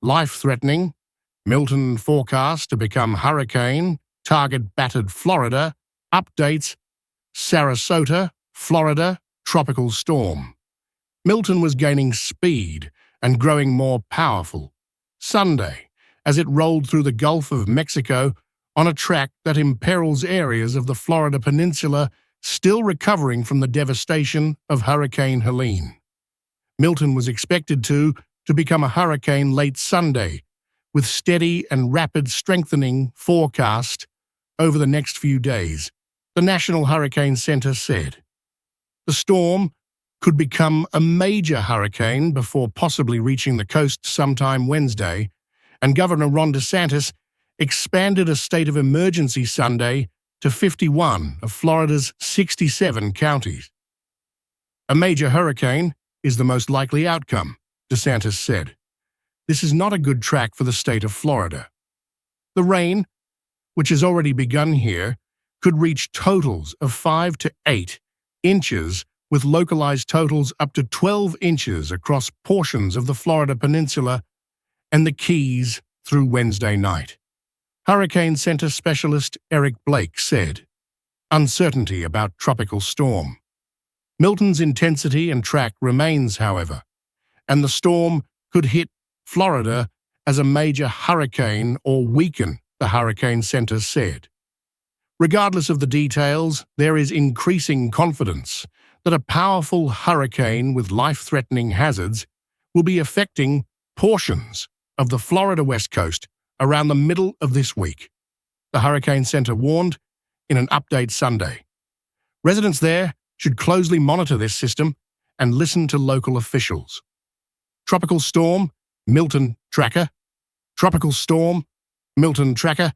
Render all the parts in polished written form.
Life-threatening. Milton forecast to become hurricane. Target battered Florida. Updates. SARASOTA, Florida, tropical storm. Milton was gaining speed and growing more powerful. Sunday, as it rolled through the Gulf of Mexico on a track that imperils areas of the Florida Peninsula still recovering from the devastation of Hurricane Helene. Milton was expected to become a hurricane late Sunday, with steady and rapid strengthening forecast over the next few days, the National Hurricane Center said. The storm could become a major hurricane before possibly reaching the coast sometime Wednesday, and Governor Ron DeSantis expanded a state of emergency Sunday to 51 of Florida's 67 counties. A major hurricane is the most likely outcome, DeSantis said. This is not a good track for the state of Florida. The rain, which has already begun here, could reach totals of 5 to 8 inches, with localized totals up to 12 inches across portions of the Florida Peninsula and the Keys through Wednesday night. Hurricane Center specialist Eric Blake said, "Uncertainty about tropical storm. Milton's intensity and track remains, however, and the storm could hit Florida as a major hurricane or weaken," the Hurricane Center said. Regardless of the details, there is increasing confidence that a powerful hurricane with life-threatening hazards will be affecting portions of the Florida West Coast around the middle of this week, the Hurricane Center warned in an update Sunday. Residents there should closely monitor this system and listen to local officials. Tropical Storm Milton tracker. Tropical Storm Milton tracker.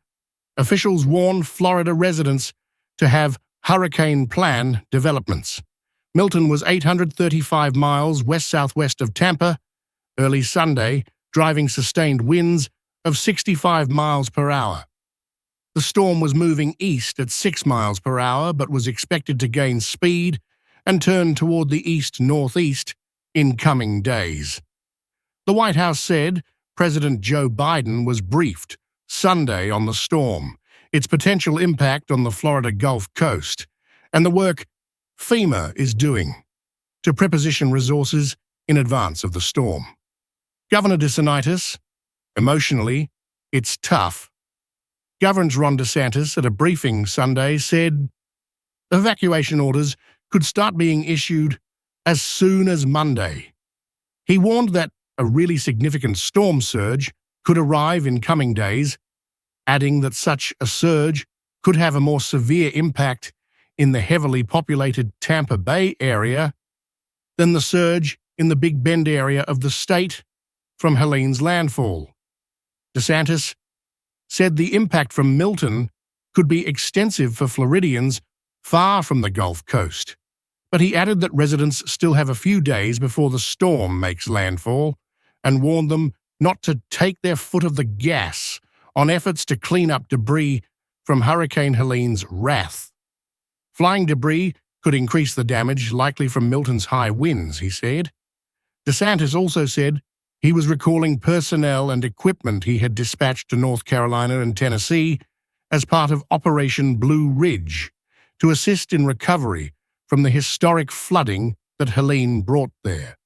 Officials warn Florida residents to have hurricane plan developments. Milton was 835 miles west-southwest of Tampa early Sunday, driving sustained winds of 65 miles per hour. The storm was moving east at 6 miles per hour, but was expected to gain speed and turn toward the east-northeast in coming days. The White House said President Joe Biden was briefed Sunday on the storm, its potential impact on the Florida Gulf Coast, and the work FEMA is doing to preposition resources in advance of the storm. Governor DeSantis, emotionally, it's tough. Governor Ron DeSantis, at a briefing Sunday, said evacuation orders could start being issued as soon as Monday. He warned that a really significant storm surge could arrive in coming days, adding that such a surge could have a more severe impact in the heavily populated Tampa Bay area than the surge in the Big Bend area of the state from Helene's landfall. DeSantis said the impact from Milton could be extensive for Floridians far from the Gulf Coast, but he added that residents still have a few days before the storm makes landfall and warned them not to take their foot off the gas on efforts to clean up debris from Hurricane Helene's wrath. Flying debris could increase the damage likely from Milton's high winds, he said. DeSantis also said he was recalling personnel and equipment he had dispatched to North Carolina and Tennessee as part of Operation Blue Ridge to assist in recovery from the historic flooding that Helene brought there.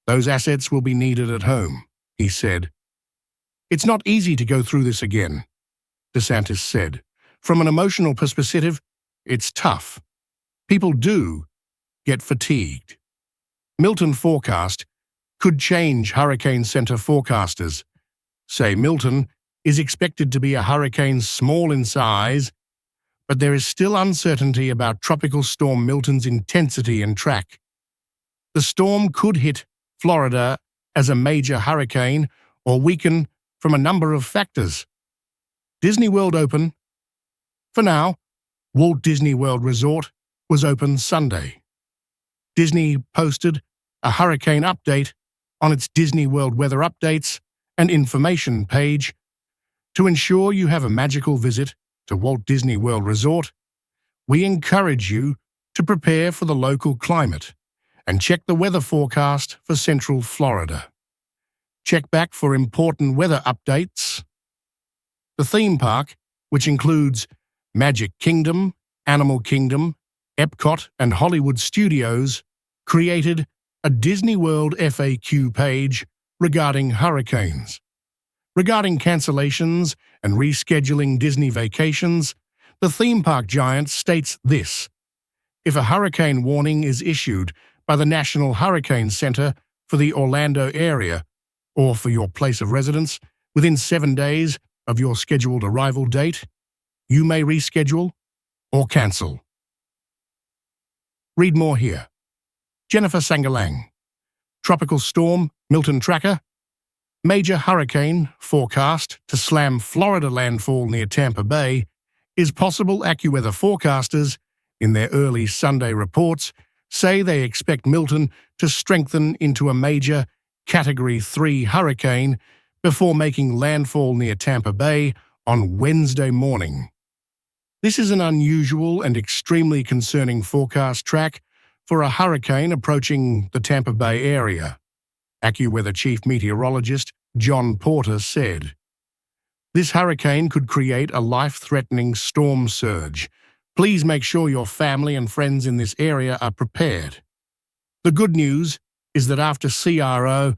Those assets will be needed at home, he said. It's not easy to go through this again, DeSantis said. From an emotional perspective, it's tough. People do get fatigued. Milton forecast could change Hurricane Center forecasters. Say Milton is expected to be a hurricane small in size, but there is still uncertainty about Tropical Storm Milton's intensity and track. The storm could hit Florida as a major hurricane or weaken from a number of factors. Disney World open. For now, Walt Disney World Resort was open Sunday. Disney posted a hurricane update on its Disney World weather updates and information page. To ensure you have a magical visit to Walt Disney World Resort, we encourage you to prepare for the local climate and check the weather forecast for Central Florida. Check back for important weather updates. The theme park, which includes Magic Kingdom, Animal Kingdom, Epcot, and Hollywood Studios, created a Disney World FAQ page regarding hurricanes. Regarding cancellations and rescheduling Disney vacations, the theme park giant states this: if a hurricane warning is issued by the National Hurricane Center for the Orlando area or for your place of residence within 7 days of your scheduled arrival date, you may reschedule or cancel. Read more here. Jennifer Sangalang. Tropical Storm Milton Tracker. Major hurricane forecast to slam Florida landfall near Tampa Bay is possible. AccuWeather forecasters, in their early Sunday reports, say they expect Milton to strengthen into a major Category 3 hurricane before making landfall near Tampa Bay on Wednesday morning. This is an unusual and extremely concerning forecast track for a hurricane approaching the Tampa Bay area, AccuWeather Chief Meteorologist John Porter said. This hurricane could create a life-threatening storm surge. Please make sure your family and friends in this area are prepared. The good news is that after CRO